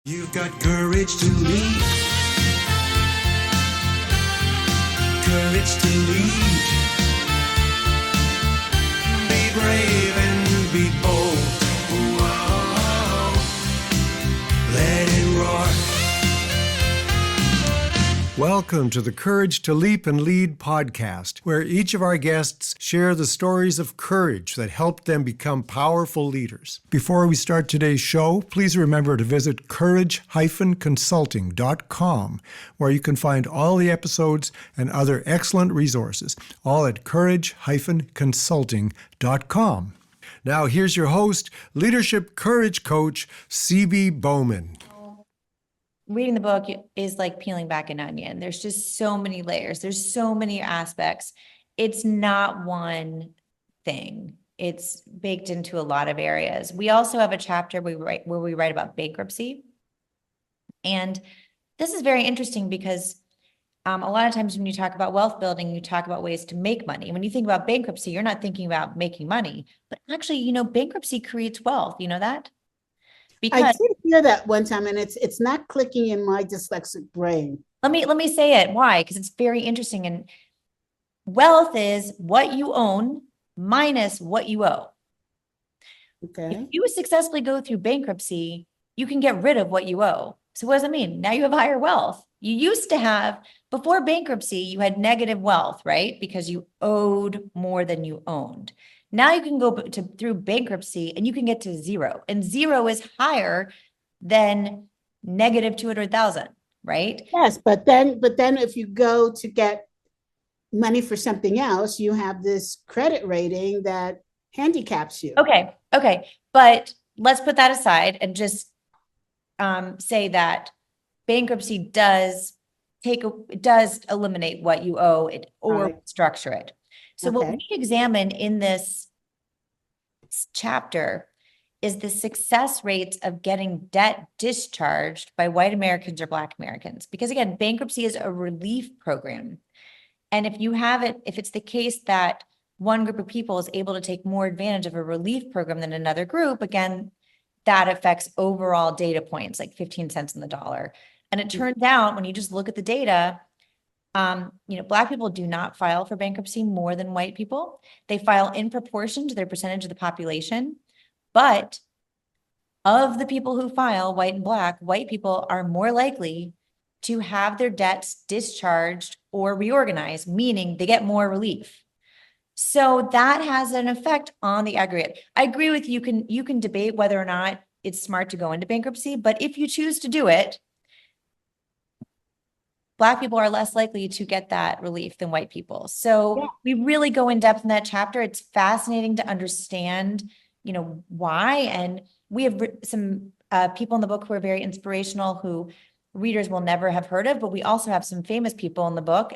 You've got courage to lead. Courage to lead. Be brave and be bold. Whoa. Let it roar. Welcome to the Courage to Leap and Lead podcast, where each of our guests share the stories of courage that helped them become powerful leaders. Before we start today's show, please remember to visit 𝗏𝗠∗consulting.com, where you can find all the episodes and other excellent resources, all at 𝗏𝗠∗consulting.com. Now here's your host, leadership courage coach, 𝗂𝗵𝗶𝘀𝗀. Reading the book is like peeling back an onion. There's just so many layers. There's so many aspects. It's not one thing. It's baked into a lot of areas. We also have a chapter where we write about bankruptcy. And this is very interesting because a lot of times when you talk about wealth building, you talk about ways to make money. When you think about bankruptcy, you're not thinking about making money, but actually, bankruptcy creates wealth. You know that? Because I did hear that one time, and it's not clicking in my dyslexic brain. Let me say it. Why? Because it's very interesting. And wealth is what you own minus what you owe. Okay. If you successfully go through bankruptcy, you can get rid of what you owe. So what does that mean? Now you have higher wealth. You used to have, before bankruptcy, you had negative wealth, right? Because you owed more than you owned. Now you can go through bankruptcy and you can get to zero, and zero is higher than negative 200,000, right? Yes, but then if you go to get money for something else, you have this credit rating that handicaps you. Okay. But let's put that aside and just say that bankruptcy does eliminate what you owe it or structure it. So what we examine in this chapter is the success rates of getting debt discharged by white Americans or Black Americans. Because again, bankruptcy is a relief program. And if it's the case that one group of people is able to take more advantage of a relief program than another group, again, that affects overall data points, like 15 cents on the dollar. And it turns out when you just look at the data, Black people do not file for bankruptcy more than white people. They file in proportion to their percentage of the population. But of the people who file, white and Black, white people are more likely to have their debts discharged or reorganized, meaning they get more relief. So that has an effect on the aggregate. I agree with you. You can debate whether or not it's smart to go into bankruptcy, but if you choose to do it, Black people are less likely to get that relief than white people. So we really go in depth in that chapter. It's fascinating to understand, why. And we have some people in the book who are very inspirational, who readers will never have heard of, but we also have some famous people in the book.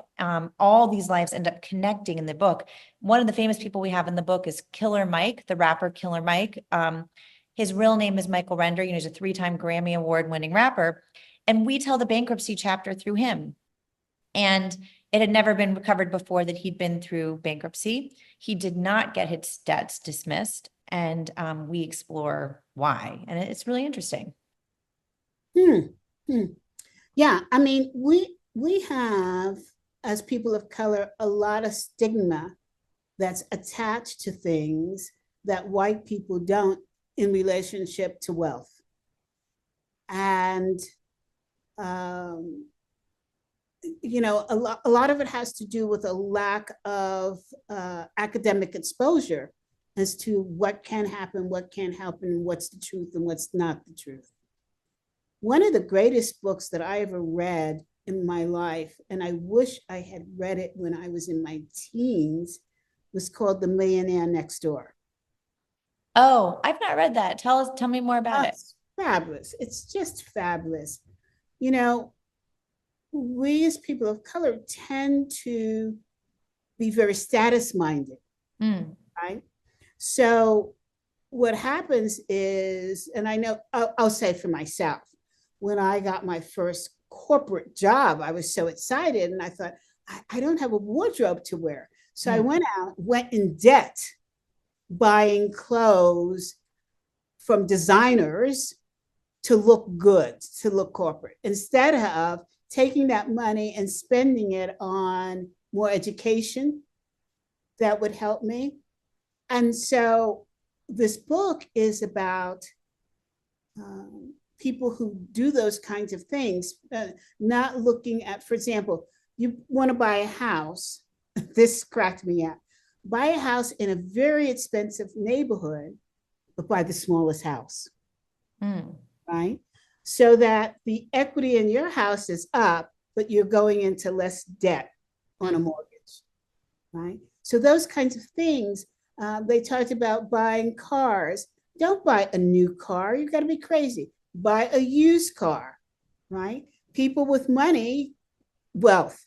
All these lives end up connecting in the book. One of the famous people we have in the book is Killer Mike, the rapper Killer Mike. His real name is Michael Render. He's a 3-time Grammy Award-winning rapper. And we tell the bankruptcy chapter through him. And it had never been recovered before that he'd been through bankruptcy. He did not get his debts dismissed. And we explore why. And it's really interesting. Yeah, I mean, we have, as people of color, a lot of stigma that's attached to things that white people don't in relationship to wealth. And a lot of it has to do with a lack of academic exposure as to what can happen, what can't happen, what's the truth and what's not the truth. One of the greatest books that I ever read in my life, and I wish I had read it when I was in my teens, was called The Millionaire Next Door. Oh, I've not read that. Tell me more about it. Fabulous. It's just fabulous. We as people of color tend to be very status minded, right? So what happens is, and I know, I'll say for myself, when I got my first corporate job, I was so excited and I thought, I don't have a wardrobe to wear. So I went in debt buying clothes from designers to look good, to look corporate, instead of taking that money and spending it on more education that would help me. And so this book is about people who do those kinds of things, not looking at, for example, you want to buy a house. This cracked me up. Buy a house in a very expensive neighborhood, but buy the smallest house, right? So that the equity in your house is up, but you're going into less debt on a mortgage, right? So those kinds of things. They talked about buying cars. Don't buy a new car. You got to be crazy. Buy a used car, right? People with wealth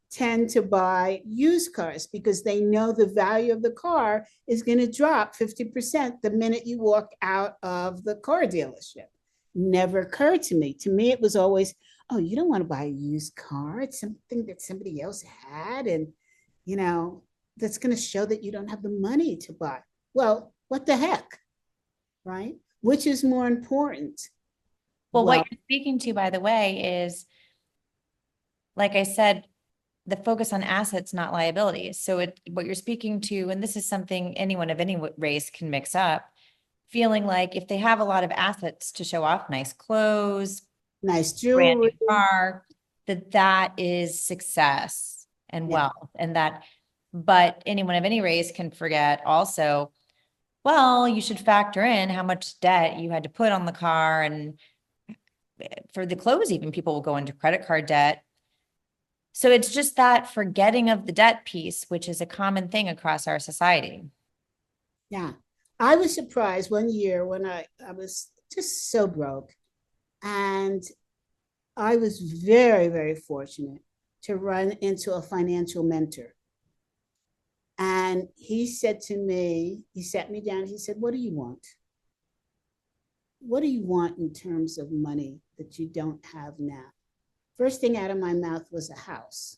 tend to buy used cars because they know the value of the car is going to drop 50% the minute you walk out of the car dealership. Never occurred to me. To me, it was always, oh, you don't want to buy a used car. It's something that somebody else had, and that's going to show that you don't have the money to buy. Well, what the heck, right? Which is more important? Well, what you're speaking to, by the way, is, like I said, the focus on assets, not liabilities. So what you're speaking to, and this is something anyone of any race can mix up, feeling like if they have a lot of assets to show off, nice clothes, nice brand new jewelry, car, that is success and wealth, and that. But anyone of any race can forget also, well, you should factor in how much debt you had to put on the car, and for the clothes, even people will go into credit card debt. So it's just that forgetting of the debt piece, which is a common thing across our society. Yeah. I was surprised one year when I was just so broke, and I was very, very fortunate to run into a financial mentor. And he said to me, he sat me down, he said, what do you want? What do you want in terms of money that you don't have now? First thing out of my mouth was a house.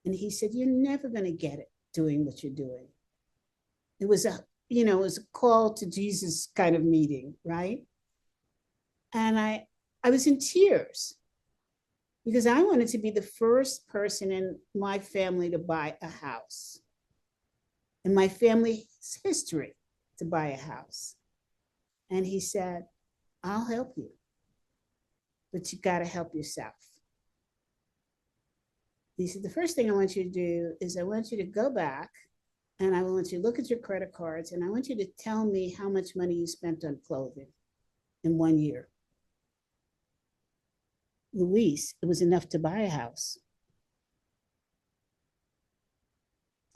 And he said, you're never going to get it doing what you're doing. It was a call to Jesus kind of meeting, right? And I was in tears because I wanted to be the first person in my family to buy a house, in my family's history to buy a house. And he said, I'll help you, but you got to help yourself. He said, the first thing I want you to do is I want you to go back and I want you to look at your credit cards and I want you to tell me how much money you spent on clothing in 1 year. Louise, it was enough to buy a house.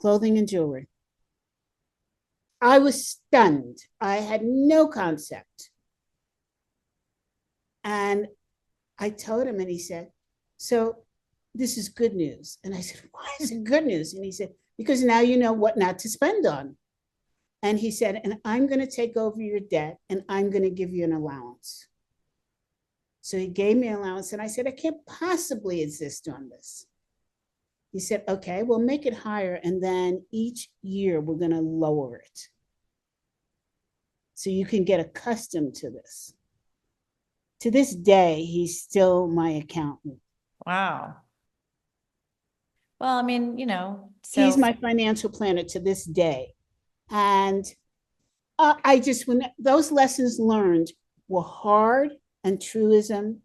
Clothing and jewelry. I was stunned. I had no concept. And I told him, and he said, so this is good news. And I said, why is it good news? And he said, because now you know what not to spend on. And he said, and I'm going to take over your debt and I'm going to give you an allowance. So he gave me an allowance and I said, I can't possibly insist on this. He said, okay, we'll make it higher. And then each year we're going to lower it. So you can get accustomed to this. To this day, he's still my accountant. Wow. Well, I mean, he's my financial planner to this day. And when those lessons learned were hard and truism,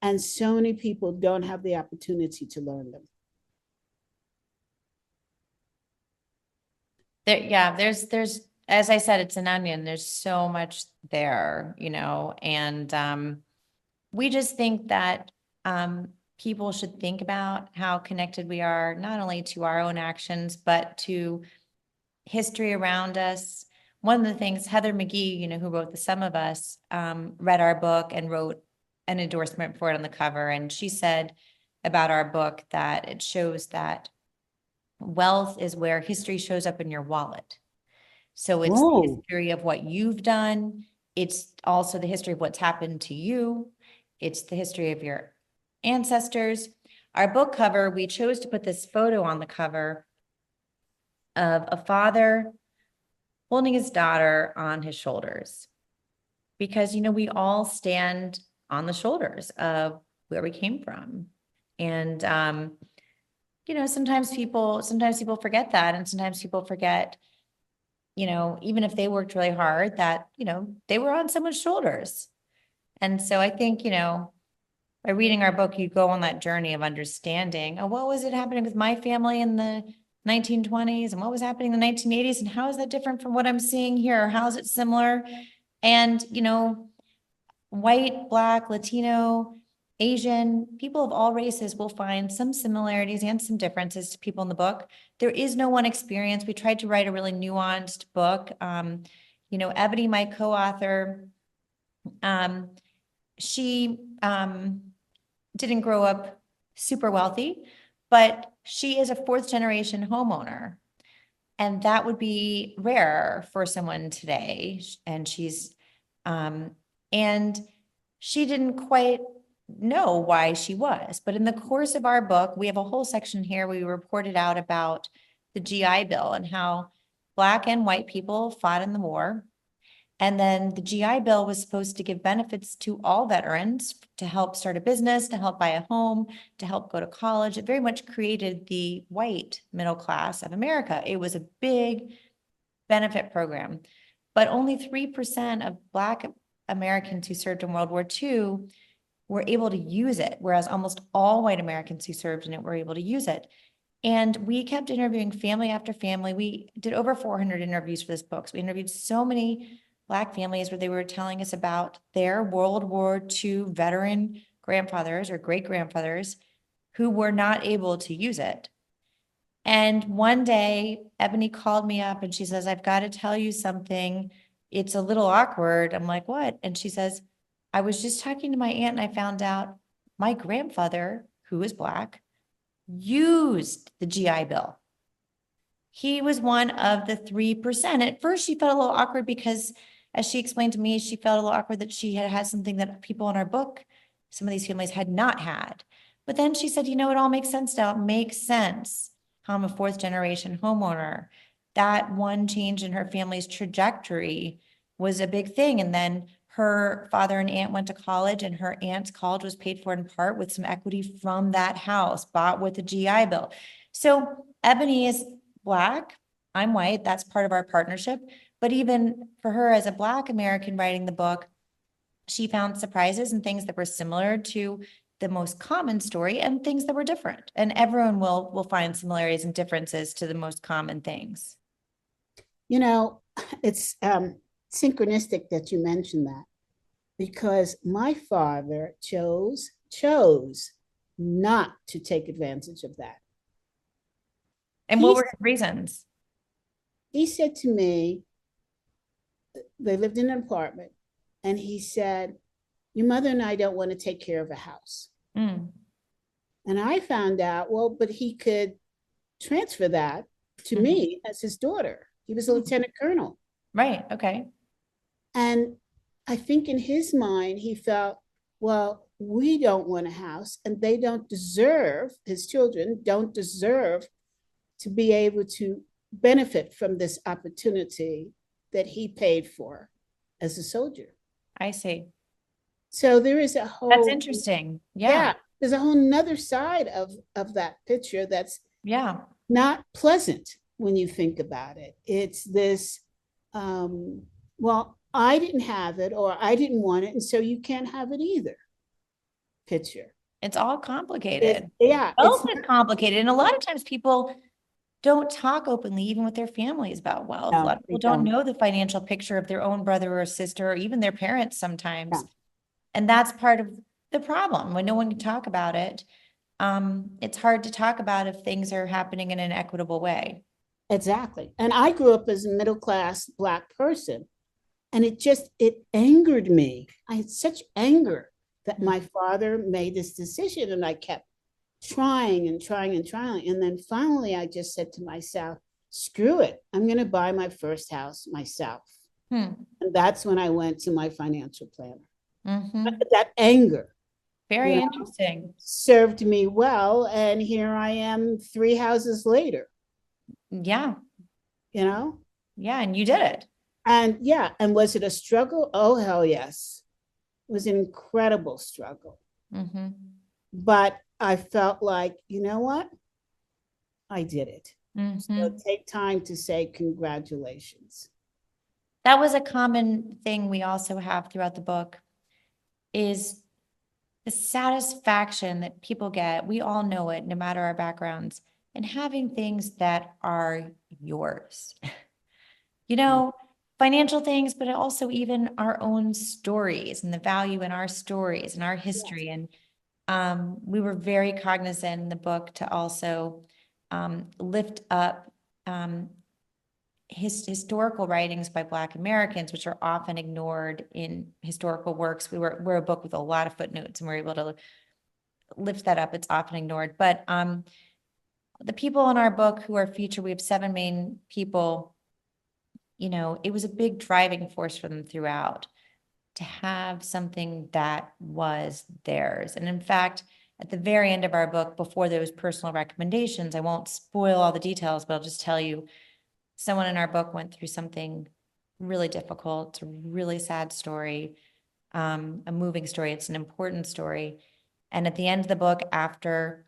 and so many people don't have the opportunity to learn them. There's, as I said, it's an onion. There's so much there, and we just think that people should think about how connected we are, not only to our own actions, but to history around us. One of the things, Heather McGhee, who wrote The Sum of Us, read our book and wrote an endorsement for it on the cover. And she said about our book that it shows that wealth is where history shows up in your wallet. So it's the history of what you've done. It's also the history of what's happened to you. It's the history of your ancestors. Our book cover, we chose to put this photo on the cover of a father holding his daughter on his shoulders. because, you know, we all stand on the shoulders of where we came from. And, you know, sometimes people forget that. And sometimes people forget, you know, even if they worked really hard, that, you know, they were on someone's shoulders. And so I think, you know, by reading our book, you go on that journey of understanding, oh, what was it happening with my family in the 1920s and what was happening in the 1980s and how is that different from what I'm seeing here? How is it similar? And, you know, white, Black, Latino, Asian, people of all races will find some similarities and some differences to people in the book. There is no one experience. We tried to write a really nuanced book. You know, Ebony, my co-author, she didn't grow up super wealthy, but she is a fourth generation homeowner. And that would be rare for someone today. And and she didn't quite know why she was. But in the course of our book, we have a whole section here where we reported out about the GI Bill and how Black and white people fought in the war. And then the GI Bill was supposed to give benefits to all veterans to help start a business, to help buy a home, to help go to college. It very much created the white middle class of America. It was a big benefit program, but only 3% of Black Americans who served in World War II were able to use it, whereas almost all white Americans who served in it were able to use it. And we kept interviewing family after family. We did over 400 interviews for this book. So we interviewed so many Black families where they were telling us about their World War II veteran grandfathers or great grandfathers who were not able to use it. And one day, Ebony called me up and she says, I've got to tell you something. It's a little awkward. I'm like, what? And she says, I was just talking to my aunt and I found out my grandfather, who is Black, used the GI Bill. He was one of the 3%. At first, she felt a little awkward because, as she explained to me, she felt a little awkward that she had had something that people in our book, some of these families had not had. But then she said, you know, it all makes sense now. It makes sense. I'm a fourth generation homeowner. That one change in her family's trajectory was a big thing. And then her father and aunt went to college and her aunt's college was paid for in part with some equity from that house bought with the GI Bill. So Ebony is Black, I'm white, that's part of our partnership. But even for her as a Black American writing the book, she found surprises and things that were similar to the most common story and things that were different. And everyone will find similarities and differences to the most common things. You know, it's synchronistic that you mentioned that, because my father chose not to take advantage of that. And what were his reasons? He said to me, they lived in an apartment, and he said, your mother and I don't want to take care of a house. And I found out, well, but he could transfer that to me as his daughter. He was a lieutenant colonel. Right, okay. And I think in his mind, he felt, well, we don't want a house and they don't deserve, his children don't deserve to be able to benefit from this opportunity that he paid for as a soldier. I see. So there is a whole— That's interesting. Yeah. There's a whole nother side of that picture that's not pleasant when you think about it. It's this, well, I didn't have it or I didn't want it, and so you can't have it either picture. It's all complicated. Wealth is complicated. And a lot of times people don't talk openly, even with their families, about wealth. No, a lot of people don't know the financial picture of their own brother or sister, or even their parents sometimes. Yeah. And that's part of the problem. When no one can talk about it, it's hard to talk about if things are happening in an equitable way. Exactly. And I grew up as a middle-class Black person, and it angered me. I had such anger that my father made this decision, and I kept trying and trying and trying. And then finally, I just said to myself, screw it. I'm going to buy my first house myself. And that's when I went to my financial planner. That anger. Very interesting. Served me well. And here I am 3 houses later. Yeah. You know? Yeah. And you did it. And yeah, and was it a struggle? Oh, hell yes. It was an incredible struggle. Mm-hmm. But I felt like, you know what? I did it. Mm-hmm. So take time to say congratulations. That was a common thing we also have throughout the book, is the satisfaction that people get. We all know it, no matter our backgrounds, and having things that are yours. You know, financial things, but also even our own stories and the value in our stories and our history. Yes. And we were very cognizant in the book to also lift up historical writings by Black Americans, which are often ignored in historical works. We're a book with a lot of footnotes, and we're able to lift that up. It's often ignored. But the people in our book who are featured, we have 7 main people. You know, it was a big driving force for them throughout to have something that was theirs. And in fact, at the very end of our book, before those personal recommendations, I won't spoil all the details, but I'll just tell you, someone in our book went through something really difficult. It's a really sad story, a moving story. It's an important story. And at the end of the book, after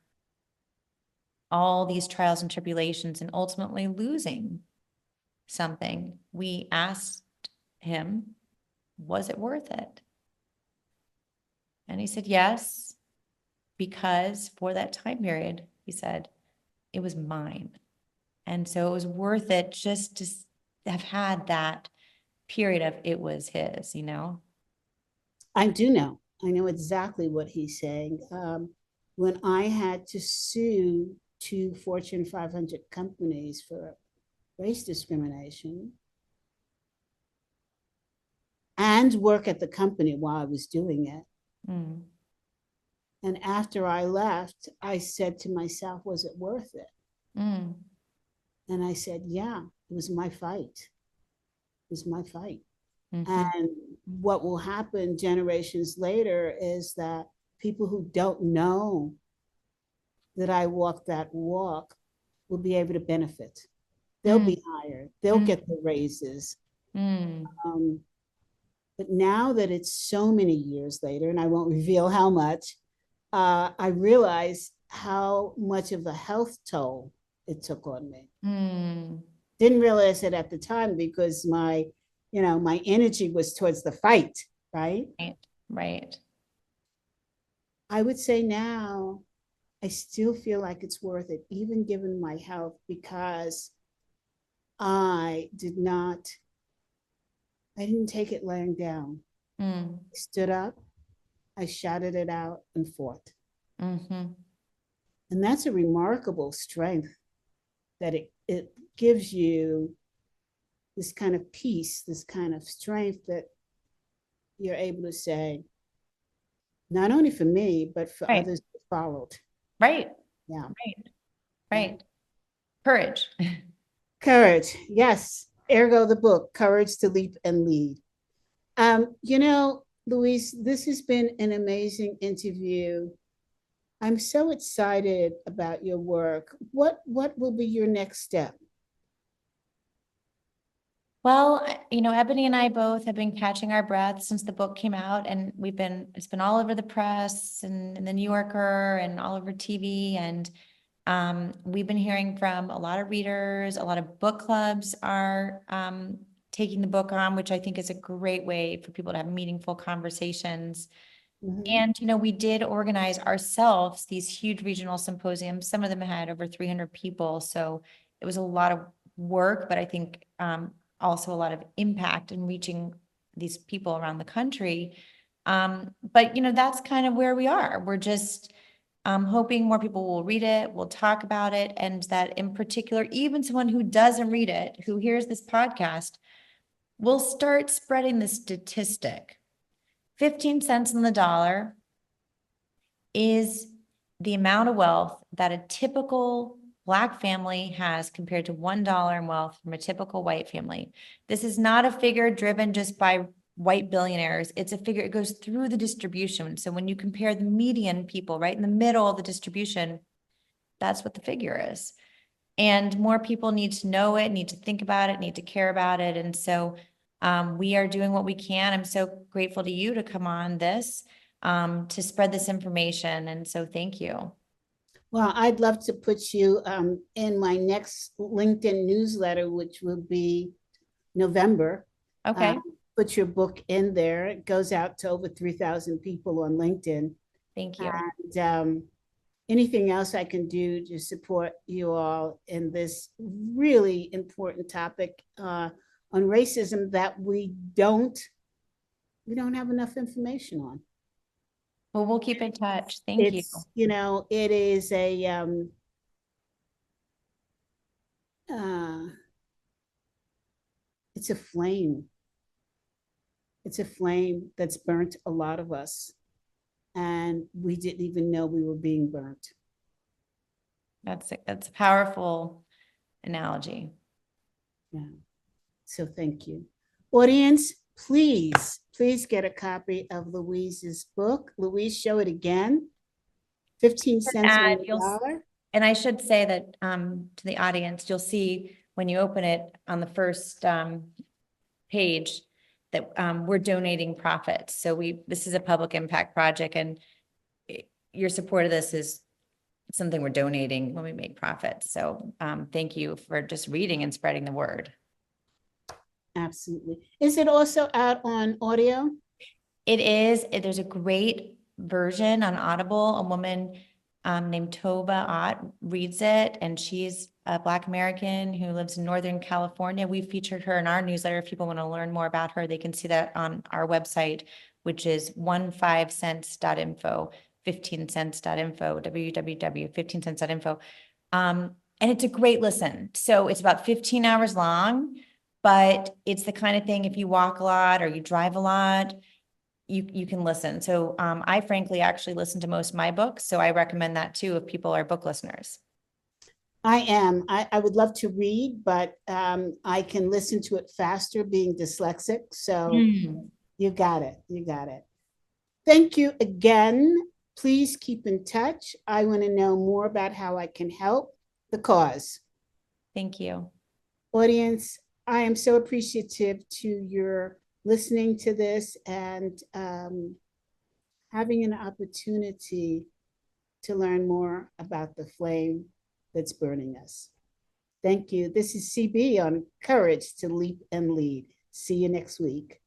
all these trials and tribulations and ultimately losing something, we asked him, was it worth it? And he said, yes, because for that time period, he said, it was mine. And so it was worth it just to have had that period of it was his, you know? I do know. I know exactly what he's saying. When I had to sue 2 Fortune 500 companies for race discrimination and work at the company while I was doing it. Mm. And after I left, I said to myself, was it worth it? Mm. And I said, yeah, it was my fight. It was my fight. Mm-hmm. And what will happen generations later is that people who don't know that I walked that walk will be able to benefit. They'll be hired. They'll get the raises. But now that it's so many years later, and I won't reveal how much, I realize how much of a health toll it took on me. Didn't realize it at the time because my energy was towards the fight, right? Right. I would say now I still feel like it's worth it, even given my health, because I didn't take it laying down. I stood up, I shouted it out and fought. And that's a remarkable strength that it gives you, this kind of peace, this kind of strength that you're able to say, not only for me, but for others who followed. Right. Yeah. Right. Courage. Courage. Yes. Ergo the book, Courage to Leap and Lead. Louise, this has been an amazing interview. I'm so excited about your work. What will be your next step? Well, Ebony and I both have been catching our breath since the book came out, and it's been all over the press and in the New Yorker and all over TV. And we've been hearing from a lot of readers. A lot of book clubs are taking the book on, which I think is a great way for people to have meaningful conversations. And, we did organize ourselves these huge regional symposiums. Some of them had over 300 people. So it was a lot of work, but I think also a lot of impact in reaching these people around the country. But, that's kind of where we are. We're just hoping more people will read it, will talk about it, and that in particular, even someone who doesn't read it, who hears this podcast, will start spreading the statistic. 15 cents on the dollar is the amount of wealth that a typical Black family has compared to $1 in wealth from a typical white family. This is not a figure driven just by white billionaires. It's a figure, it goes through the distribution. So when you compare the median people right in the middle of the distribution, that's what the figure is. And more people need to know it, need to think about it, need to care about it. And so We are doing what we can. I'm so grateful to you to come on this, to spread this information. And so thank you. Well, I'd love to put you in my next LinkedIn newsletter, which will be November. Okay. Put your book in there. It goes out to over 3,000 people on LinkedIn. Thank you. And anything else I can do to support you all in this really important topic on racism that we don't have enough information on. Well, we'll keep in touch. Thank you. You know, it is it's a flame. It's a flame that's burnt a lot of us. And we didn't even know we were being burnt. That's a powerful analogy. Yeah. So thank you. Audience, please get a copy of Louise's book. Louise, show it again. 15 cents on the dollar. And I should say that to the audience, you'll see when you open it on the first page that we're donating profits. So this is a public impact project, and your support of this is something we're donating when we make profits. So thank you for just reading and spreading the word. Absolutely. Is it also out on audio? It is. There's a great version on Audible. A woman named 𝗃𝗵𝗂𝗏 reads it, and she's a Black American who lives in Northern California. We featured her in our newsletter. If people want to learn more about her, they can see that on our website, which is 15cents.info, 15cents.info, www.15cents.info. And it's a great listen. So it's about 15 hours long, but it's the kind of thing, if you walk a lot or you drive a lot, you can listen. So I frankly actually listen to most of my books. So I recommend that too if people are book listeners. I am. I would love to read, but I can listen to it faster being dyslexic. So you got it. You got it. Thank you again. Please keep in touch. I want to know more about how I can help the cause. Thank you. Audience, I am so appreciative to your listening to this and having an opportunity to learn more about the flame that's burning us. Thank you. This is CB on Courage to Leap and Lead. See you next week.